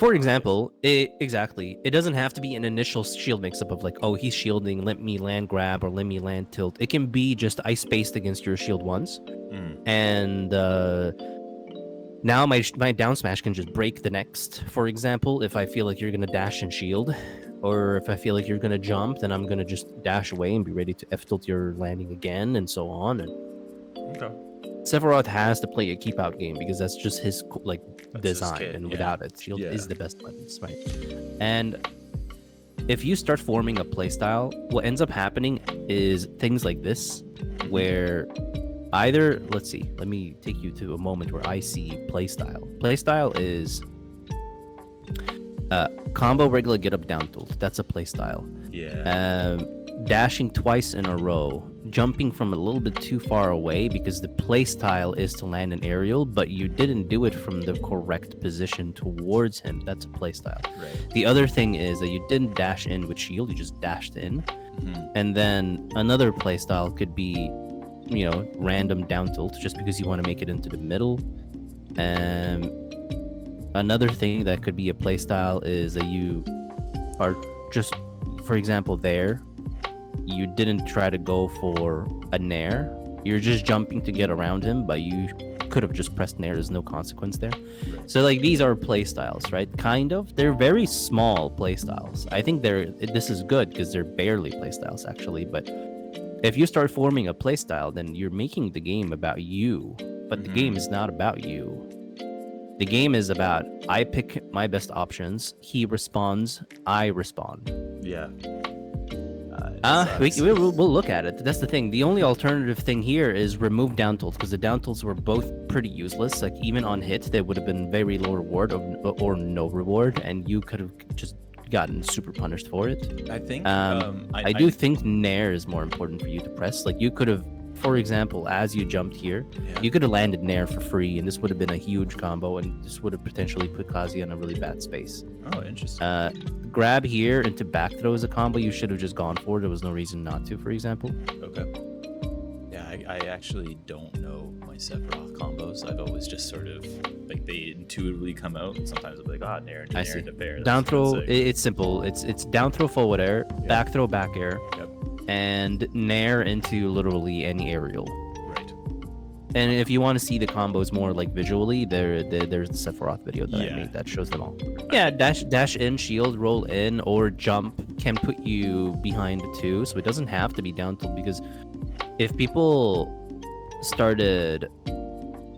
For example, it doesn't have to be an initial shield mix-up of like, oh, he's shielding, let me land grab or let me land tilt. It can be just I spaced against your shield once, and now my down smash can just break the next. For example, if I feel like you're gonna dash and shield, or if I feel like you're gonna jump, then I'm gonna just dash away and be ready to F tilt your landing again, and so on. And Okay. Sephiroth has to play a keep out game because that's just his like That's design, his kit, and yeah. without it, shield Yeah. is the best weapons, right? And if you start forming a playstyle, what ends up happening is things like this, where either, let's see, let me take you to a moment where I see playstyle. Playstyle is combo regular get up down tilt. That's a playstyle. Yeah. Dashing twice in a row, jumping from a little bit too far away because the playstyle is to land an aerial, but you didn't do it from the correct position towards him. That's a playstyle. Right. The other thing is that you didn't dash in with shield, you just dashed in. And then another playstyle could be, you know, random down tilt just because you want to make it into the middle. Another thing that could be a playstyle is that you are just, for example, there, you didn't try to go for a nair. You're just jumping to get around him, but you could have just pressed nair. There's no consequence there. So like these are playstyles, right? Kind of. They're very small playstyles. I think this is good because they're barely playstyles actually. But if you start forming a playstyle, then you're making the game about you. But the game is not about you. The game is about I pick my best options. He responds. I respond. Yeah. We'll look at it. That's the thing. The only alternative thing here is remove down tilts, because the down tilts were both pretty useless. Like even on hit, they would have been very low reward or no reward, and you could have just gotten super punished for it. I think. I do think nair is more important for you to press. Like you could have, for example, as you jumped here, you could have landed nair for free, and this would have been a huge combo, and this would have potentially put Kazuya in a really bad space. Oh, interesting. Grab here into back throw is a combo you should have just gone for. There was no reason not to, for example. Okay. Yeah, I actually don't know my Sephiroth combos. I've always just sort of like they intuitively come out, and sometimes I'll be like, oh, nair into fair. Down throw, it's simple. It's down throw forward air, back throw back air, and nair into literally any aerial. Right. And if you want to see the combos more like visually, there's the Sephiroth video that I made that shows them all. Yeah, dash in, shield, roll in, or jump can put you behind the two, so it doesn't have to be down tilt, because if people started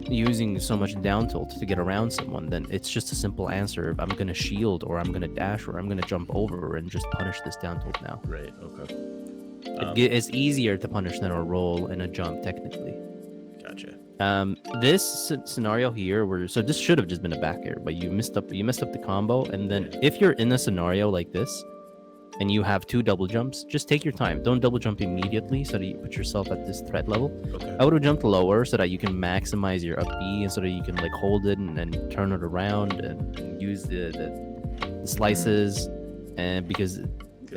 using so much down tilt to get around someone, then it's just a simple answer of I'm gonna shield, or I'm gonna dash, or I'm gonna jump over and just punish this down tilt now. Right. Okay. It's easier to punish than a roll and a jump technically. Gotcha. This scenario here, so this should have just been a back air, but you messed up the combo. And then if you're in a scenario like this and you have two double jumps, just take your time. Don't double jump immediately so that you put yourself at this threat level. Okay. I would have jumped lower so that you can maximize your up B, and so that you can like hold it and turn it around and use the slices, and because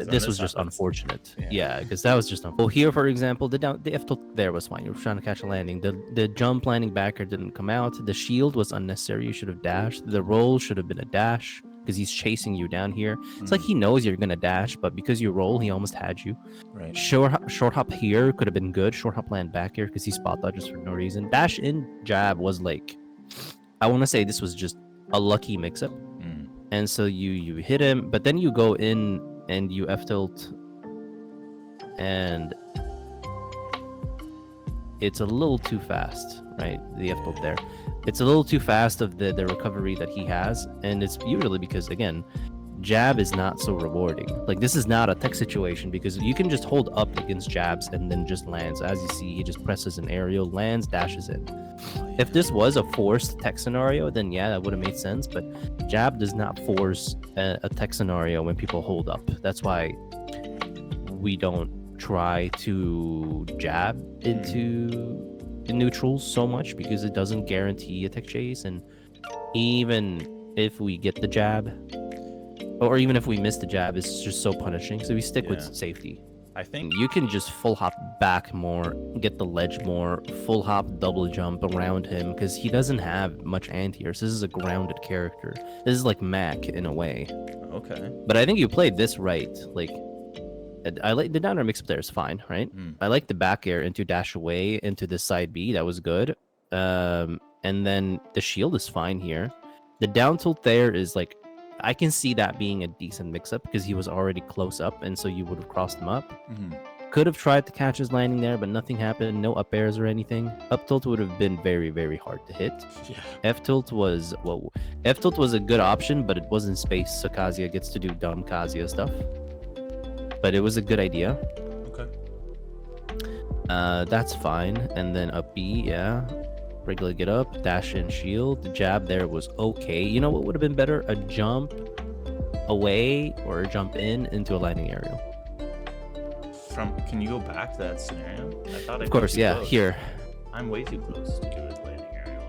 this was just unfortunate. Yeah, because that was just unfortunate. Well, here, for example, the F tilt there was fine. You were trying to catch a landing. The jump landing backer didn't come out. The shield was unnecessary. You should have dashed. The roll should have been a dash because he's chasing you down here. It's like he knows you're gonna dash, but because you roll, he almost had you. Right. Short hop here could have been good. Short hop land back here because he spot dodges for no reason. Dash in jab was like, I want to say this was just a lucky mix-up. And so you hit him, but then you go in and you F tilt, and it's a little too fast, right? The F tilt there, it's a little too fast of the recovery that he has, and it's usually because, again, jab is not so rewarding. Like this is not a tech situation, because you can just hold up against jabs and then just lands. As you see, he just presses an aerial, lands, dashes in. If this was a forced tech scenario, then yeah, that would have made sense, but jab does not force a tech scenario when people hold up. That's why we don't try to jab into the neutrals so much, because it doesn't guarantee a tech chase. And even if we get the jab, or even if we miss the jab, it's just so punishing. So we stick with safety. I think You can just full hop back more, get the ledge more, full hop double jump around him because he doesn't have much anti-airs. This is a grounded character. This is like Mac in a way. okay. But I think you played this right. Like, I like the down air mix up there is fine, right? I like the back air into dash away into the side B. That was good. And then the shield is fine here. The down tilt there is like, I can see that being a decent mix-up because he was already close up, and so you would have crossed him up. Could have tried to catch his landing there, but nothing happened. No up airs or anything. Up tilt would have been very, very hard to hit. Yeah. F tilt was a good option, but it wasn't space, so Kazuya gets to do dumb Kazuya stuff. But it was a good idea. Okay. That's fine. And then up B, yeah. Regular get up, dash in shield. The jab there was okay. You know what would have been better? A jump away or a jump in into a landing aerial. Can you go back to that scenario? I thought Of course, yeah. Close. Here. I'm way too close to do a landing aerial.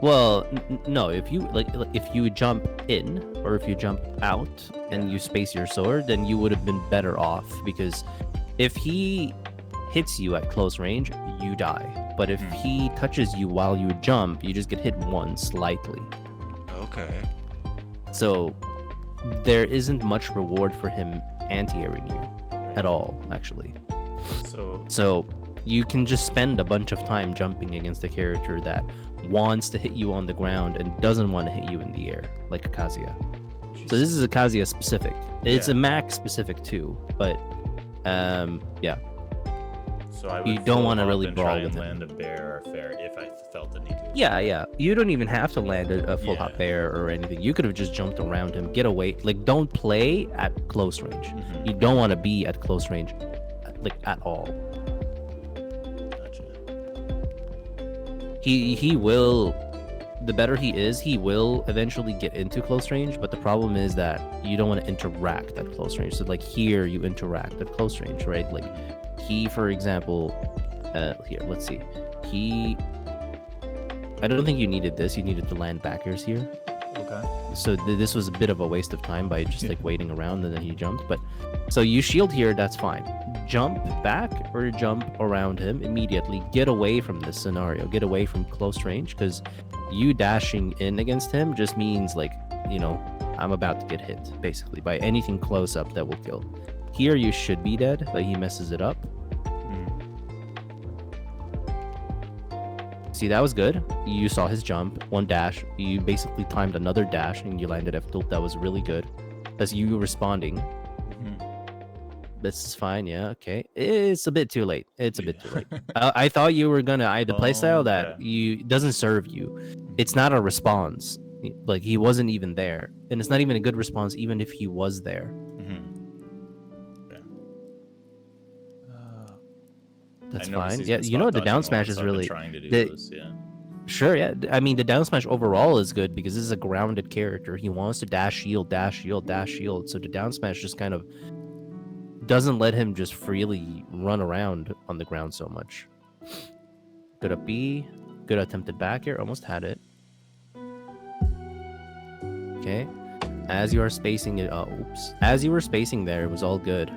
Well, no. If you if you jump in or if you jump out and you space your sword, then you would have been better off because if he hits you at close range, you die. But if he touches you while you jump, you just get hit once slightly. Okay. So there isn't much reward for him anti-airing you at all, actually. So you can just spend a bunch of time jumping against a character that wants to hit you on the ground and doesn't want to hit you in the air, like a Kazuya. So this is a Kazuya specific. It's a Mac specific too, but yeah. So I would you don't want to really and brawl try with and him. land a bear or fair if I felt the need to. Yeah. You don't even have to land a full hop bear or anything. You could have just jumped around him, get away. Like, don't play at close range. You don't want to be at close range, like, at all. Gotcha. He will. The better he is, he will eventually get into close range. But the problem is that you don't want to interact at close range. So, like, here you interact at close range, right? Like, he, for example, here, let's see. I don't think you needed this. You needed to land backers here. Okay. So this was a bit of a waste of time by just like waiting around and then he jumped. But so you shield here, that's fine. Jump back or jump around him immediately. Get away from this scenario. Get away from close range because you dashing in against him just means like, you know, I'm about to get hit basically by anything close up that will kill. Here you should be dead, but he messes it up. See, that was good. You saw his jump, one dash. You basically timed another dash and you landed F tilt. That was really good. That's you responding. This is fine, yeah, okay. It's a bit too late. It's a bit too late. I thought you were gonna the playstyle that doesn't serve you. It's not a response. Like, he wasn't even there. And it's not even a good response even if he was there. That's fine. Yeah, you know, the down smash is really trying to do those, yeah. Sure, yeah. I mean, the down smash overall is good because this is a grounded character. He wants to dash shield, dash shield, dash shield. So the down smash just kind of doesn't let him just freely run around on the ground so much. Good up B, good attempted back air, almost had it. Okay, as you are spacing it, as you were spacing there, it was all good.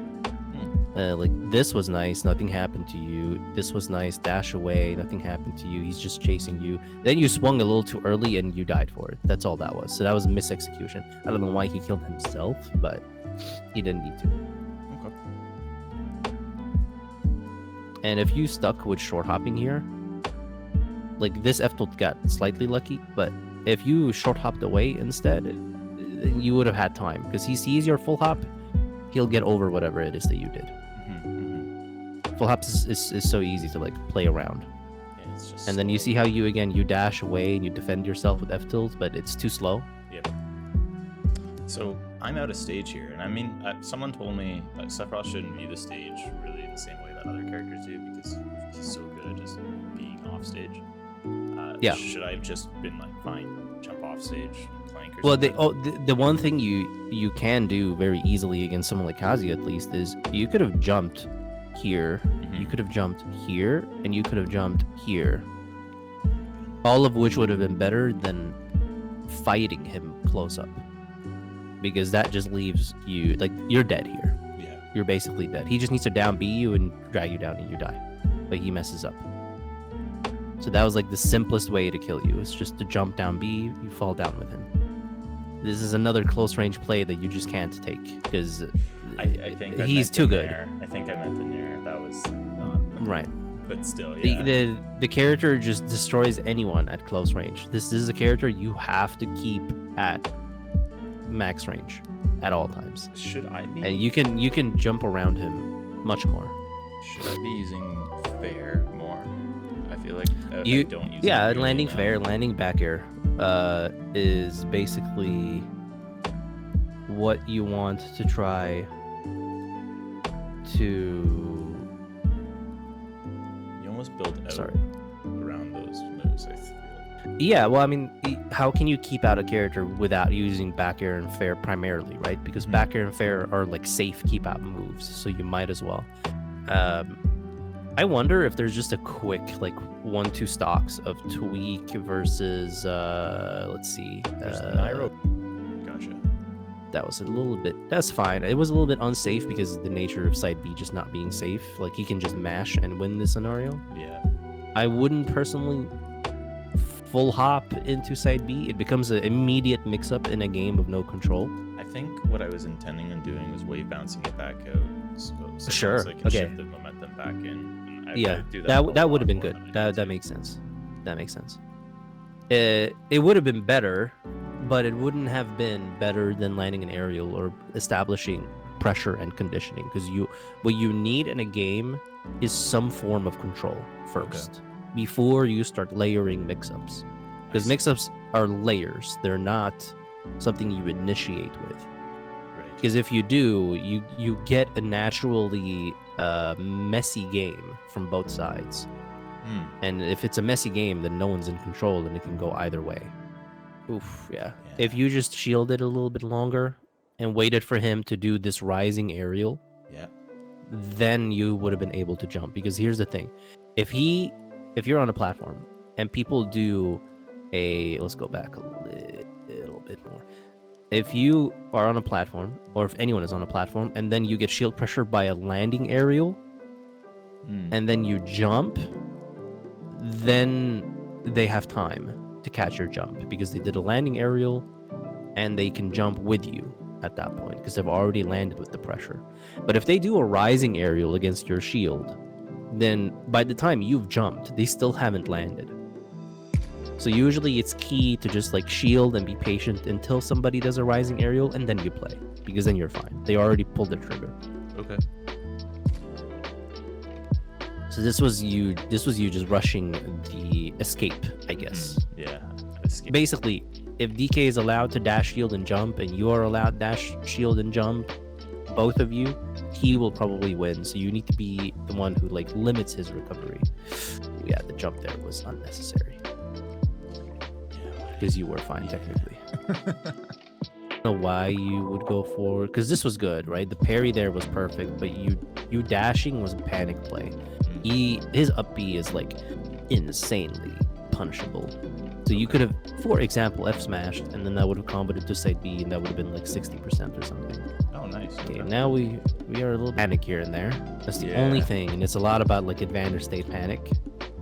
Like, this was nice, nothing happened to you. This was nice, dash away, nothing happened to you. He's just chasing you. Then you swung a little too early and you died for it. That's all that was. So that was a misexecution. I don't know why he killed himself, but he didn't need to. Okay. And if you stuck with short hopping here, like, this F tilt got slightly lucky, but if you short hopped away instead, you would have had time because he sees your full hop. He'll get over whatever it is that you did. Full hops is so easy to like play around. Yeah, it's just and then you see how you dash away and you defend yourself with F tilt, but it's too slow. Yep. So I'm out of stage here, and I mean, someone told me Sephiroth shouldn't view the stage really in the same way that other characters do because he's so good at just being off stage. Yeah. Should I have just been like, fine, jump off stage, plank or Well, something? the one thing you can do very easily against someone like Kazuya at least is you could have jumped here, you could have jumped here, and you could have jumped here. All of which would have been better than fighting him close up. Because that just leaves you, like, you're dead here. Yeah. you're basically dead. He just needs to down B you and drag you down and you die. But he messes up. So that was like the simplest way to kill you. It's just to jump down B, you fall down with him. This is another close range play that you just can't take because I think I he's meant too the good. Nair. I think I meant the Nair. That was not Right. But still, yeah. The character just destroys anyone at close range. This is a character you have to keep at max range at all times. Should I be? And you can jump around him much more. Should I be using fair more? I feel like I You don't use yeah, it really landing enough. fair, landing back air is basically what you want to try to You almost build out sorry. around those moves, I feel. Yeah, well, I mean, how can you keep out a character without using back air and fair primarily, right? Because Mhm. back air and fair are like safe keep out moves, so you might as well. I wonder if there's just a quick like 1-2 stocks of Tweak versus let's see. There's Nairo. Gotcha. That was a little bit. That's fine. It was a little bit unsafe because of the nature of side B just not being safe. Like he can just mash and win this scenario. Yeah. I wouldn't personally full hop into side B. It becomes an immediate mix-up in a game of no control. I think what I was intending on doing was wave bouncing it back out. So Sure, I can okay. shift the momentum back in. And Yeah, do that a that would have lot been more good. than I need That to. makes sense. That makes sense. It would have been better, but it wouldn't have been better than landing an aerial or establishing pressure and conditioning. Because what you need in a game is some form of control first before you start layering mix-ups. Because see. mix-ups are layers; they're not something you initiate with. Right. Because if you do, you get a naturally messy game from both sides. Hmm. And if it's a messy game, then no one's in control and it can go either way. Oof, yeah. If Yeah. you just shielded a little bit longer and waited for him to do this rising aerial, Yeah. then you would have been able to jump. Because here's the thing. If you're on a platform and people do let's go back a little bit more. If you are on a platform, or if anyone is on a platform, and then you get shield pressure by a landing aerial, Hmm. and then you jump, then they have time to catch your jump because they did a landing aerial and they can jump with you at that point because they've already landed with the pressure. But if they do a rising aerial against your shield, then by the time you've jumped, they still haven't landed. So usually it's key to just like shield and be patient until somebody does a rising aerial and then you play because then you're fine. They already pulled the trigger. Okay. So this was you just rushing the escape, I guess. Yeah. Escape. Basically, if DK is allowed to dash shield and jump and you are allowed dash shield and jump, both of you, he will probably win. So you need to be the one who like limits his recovery. Yeah, the jump there was unnecessary because you were fine technically. I don't know why you would go for, because this was good, right? The parry there was perfect, but you dashing was a panic play. His up B is like insanely punishable. So you could have, for example, F smashed, and then that would have comboed into side B, and that would have been like 60% or something. Oh, nice. Okay, now we are a little panic here and there. That's the only Yeah. thing, and it's a lot about like advantage state panic.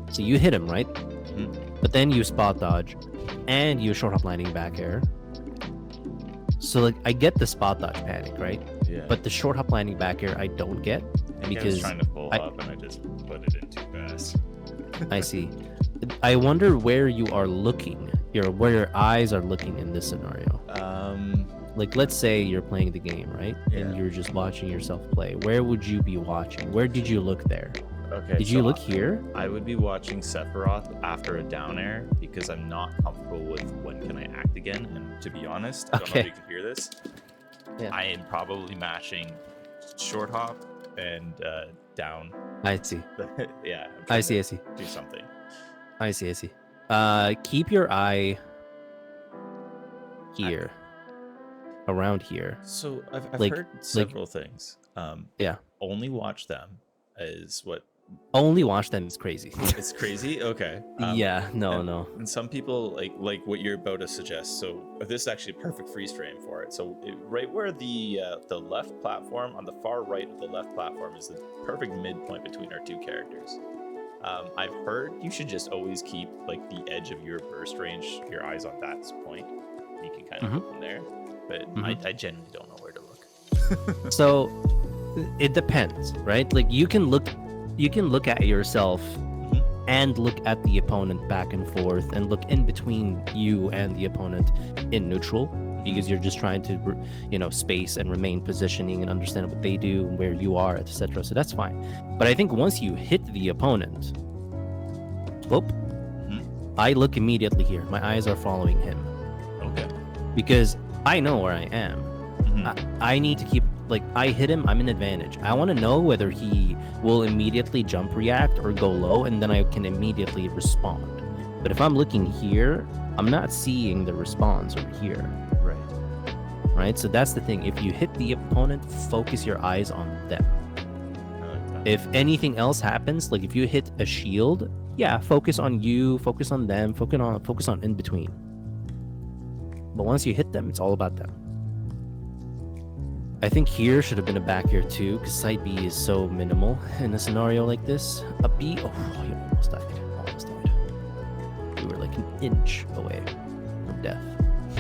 So you hit him, right? Mhm. But then you spot dodge, and you short hop landing back air. So like I get the spot dodge panic, right? Yeah. But the short hop landing back air I don't get I think I was because trying to pull I- up and I just put it in too fast. I see. I wonder where you are looking, where your eyes are looking in this scenario. Like, let's say you're playing the game, right? Yeah. And you're just watching yourself play. Where would you be watching? Where did you look there? Okay. Did you so look here? I would be watching Sephiroth after a down air because I'm not comfortable with when can I act again. And to be honest, I don't know Okay. if you can hear this. Yeah. I am probably mashing short hop and down. I see. Yeah. I'm I trying see. I to see. do something. I see. I see. Keep your eye here, around here. So I've Like- heard several things. Yeah. Only watch them is what Only watch them. It's crazy. It's crazy. Okay. Yeah. No. and, No. and some people like what you're about to suggest. So this is actually a perfect freeze frame for it. So right where the left platform, on the far right of the left platform, is the perfect midpoint between our two characters. I've heard you should just always keep like the edge of your burst range, your eyes on that point. You can kind of look from there, but I genuinely don't know where to look. So it depends, right? Like you can look at yourself and look at the opponent back and forth, and look in between you and the opponent in neutral, because you're just trying to space and remain positioning and understand what they do and where you are, etc. So that's fine. But I think once you hit the opponent, whoop, I look immediately here. My eyes are following him. Okay. Because I know where I am. I need to keep, like, I hit him, I'm in advantage. I want to know whether he will immediately jump react or go low, and then I can immediately respond. But if I'm looking here, I'm not seeing the response over here. Right? So that's the thing. If you hit the opponent, focus your eyes on them. I like that. If anything else happens, like if you hit a shield, yeah, focus on you, focus on them, focus on in between. But once you hit them, it's all about them. I think here should have been a back air too, because side B is so minimal in a scenario like this. A B, you almost died. We were like an inch away from death.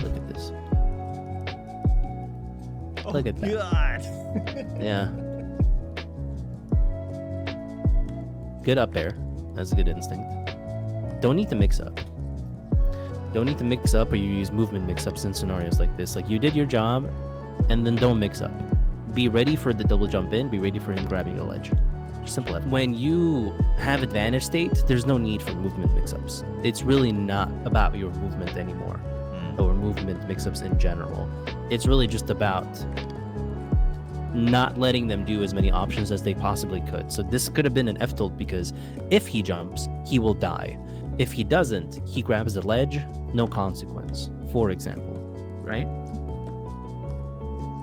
Look at this. Look at that. God. Yeah. Good up air. That's a good instinct. Don't need to mix up. Don't need to mix up, or you use movement mix-ups in scenarios like this. Like, you did your job, and then don't mix up. Be ready for the double jump in. Be ready for him grabbing a ledge. Simple. When you have advantage state, there's no need for movement mix-ups. It's really not about your movement anymore, or movement mix-ups in general. It's really just about not letting them do as many options as they possibly could. So this could have been an F tilt, because if he jumps, he will die. If he doesn't, he grabs the ledge, no consequence, for example, right?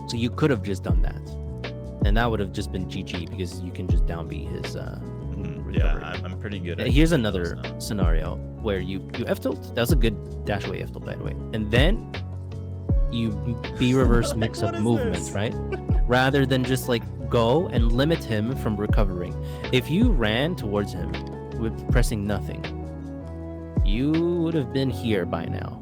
So you could have just done that, and that would have just been GG, because you can just down B his recovery. Yeah, I'm pretty good at Here's another scenario where you F tilt. That was a good dash away F tilt, by the way. And then you B reverse mix up movements, right? Rather than just like go and limit him from recovering. If you ran towards him with pressing nothing, you would have been here by now.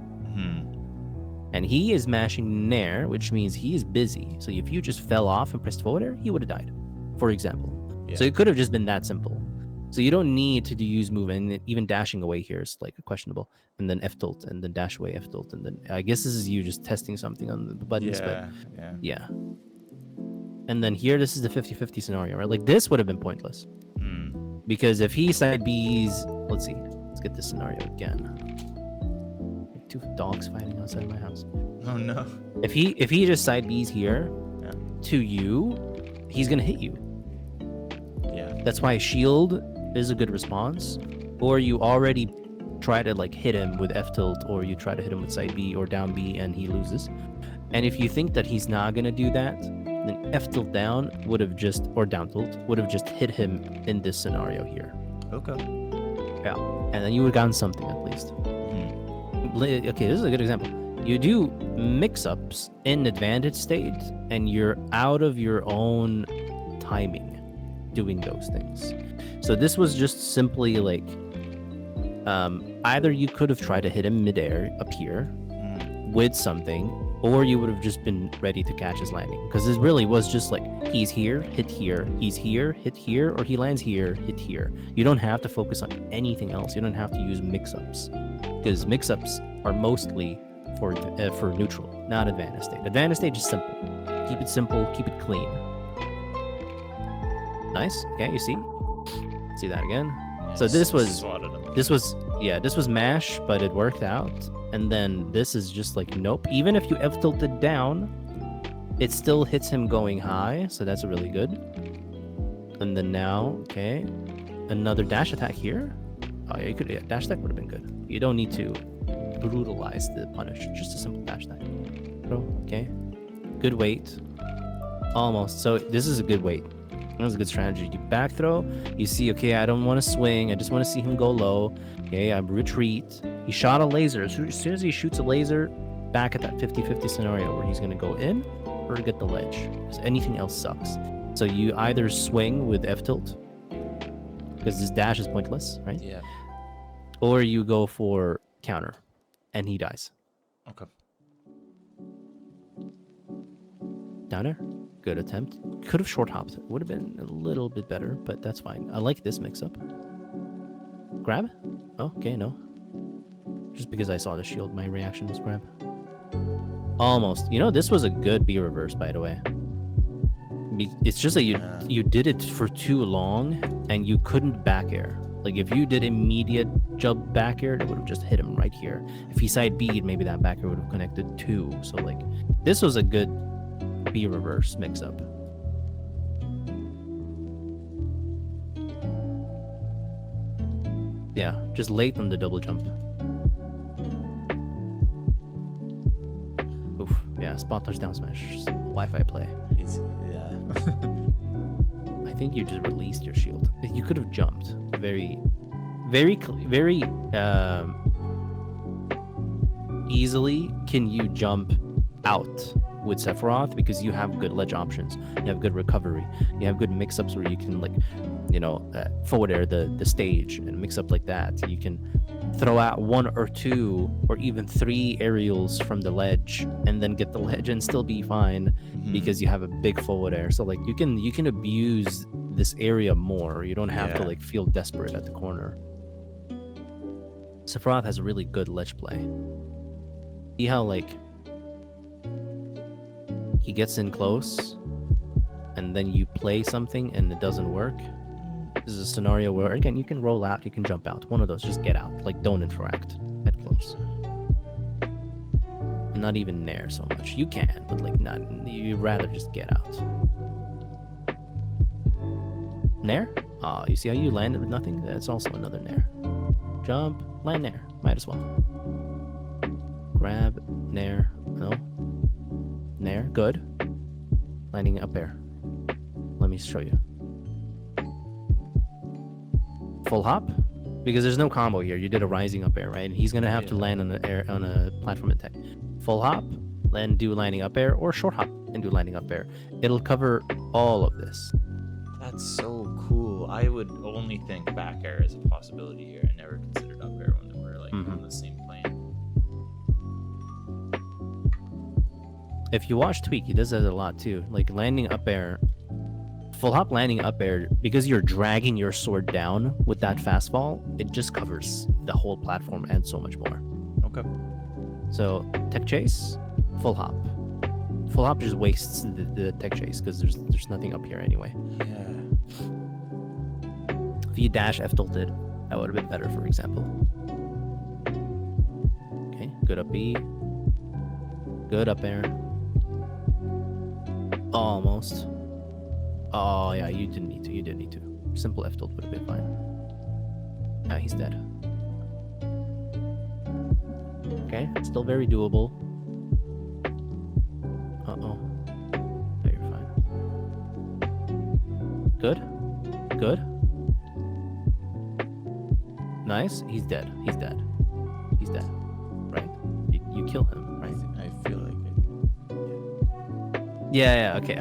And he is mashing Nair, which means he is busy. So if you just fell off and pressed forward air, he would have died, for example. Yeah. So it could have just been that simple. So you don't need to use move, and even dashing away here is like questionable. And then F tilt, and then dash away F tilt, and then I guess this is you just testing something on the buttons. Yeah. And then here, this is the 50-50 scenario, right? Like, this would have been pointless. Because if he side B's, let's see, let's get this scenario again. Like, two dogs fighting outside my house. Oh no. If he just side B's here to you, he's gonna hit you. Yeah. That's why shield is a good response. Or you already try to like hit him with F tilt, or you try to hit him with side B or down B and he loses. And if you think that he's not gonna do that, then F tilt down would have just, or down tilt would have just hit him in this scenario here. Okay. Yeah. And then you would have gotten something at least. Okay, this is a good example. You do mix-ups in advantage state, and you're out of your own timing doing those things. So this was just simply like, either you could have tried to hit him midair up here with something, or you would have just been ready to catch his landing. Because this really was just like, he's here, hit here, he's here, hit here, or he lands here, hit here. You don't have to focus on anything else. You don't have to use mix-ups, because mix-ups are mostly for neutral, not advantage state. Advantage state is simple. Keep it simple, keep it clean. Nice. Okay, you see that again. So this was mash, but it worked out. And then this is just like, nope. Even if you F tilted down, it still hits him going high, so that's really good. And then now, okay, another dash attack here. Oh yeah, you could, dash attack would have been good. You don't need to brutalize the punish, just a simple dash attack. Okay, good weight, almost. So this is a good weight. That was a good strategy. You back throw, you see, okay, I don't want to swing. I just want to see him go low. Okay, I retreat. He shot a laser. As soon as he shoots a laser, back at that 50-50 scenario where he's going to go in or get the ledge. Because anything else sucks. So you either swing with F-tilt, because his dash is pointless, right? Yeah. Or you go for counter, and he dies. Okay. Down air. Good attempt. Could have short hopped. Would have been a little bit better, but that's fine. I like this mix up. Grab? Oh, okay, no. Just because I saw the shield, my reaction was grab. Almost. You know, this was a good B reverse, by the way. It's just that you did it for too long, and you couldn't back air. Like, if you did immediate jump back air, it would have just hit him right here. If he side B'd, maybe that back air would have connected too. So, like, this was a good B reverse mix up. Yeah, just late on the double jump. Oof. Yeah, spot touchdown smash. Wi-Fi play. Yeah. I think you just released your shield. You could have jumped. Very easily can you jump out with Sephiroth because you have good ledge options. You have good recovery. You have good mix-ups where you can, like, you know, forward air the stage and mix up like that. You can throw out 1 or 2 or even 3 aerials from the ledge and then get the ledge and still be fine because you have a big forward air. So, like, you can abuse this area more. You don't have to, like, feel desperate at the corner. Sephiroth has a really good ledge play. See how, like, he gets in close and then you play something and it doesn't work. This is a scenario where, again, you can roll out, you can jump out. One of those, just get out. Like, don't interact at close. Not even nair so much. You can, but, like, not. You'd rather just get out. Nair? Ah, you see how you landed with nothing? That's also another nair. Jump, land nair. Might as well. Grab, nair. No. Nair, good. Landing up air. Let me show you. Full hop, because there's no combo here. You did a rising up air, right? And he's gonna have to land on a platform attack. Full hop, then do landing up air, or short hop and do landing up air. It'll cover all of this. That's so cool. I would only think back air as a possibility here. I never considered up air when they were, like, on the same plane. If you watch Tweak, he does that a lot too. Like, landing up air, full hop landing up air, because you're dragging your sword down with that fastball, it just covers the whole platform and so much more. Okay. So, tech chase, full hop. Full hop just wastes the tech chase because there's nothing up here anyway. Yeah. If you dash F tilted, that would have been better, for example. Okay, good up B. Good up air. Almost. Oh, yeah, you didn't need to. You didn't need to. Simple F tilt would have been fine. Yeah, he's dead. Okay, it's still very doable. Uh-oh. No, you're fine. Good. Good. Nice. He's dead. He's dead. He's dead. Right? You kill him, right? I feel like it. Yeah, okay.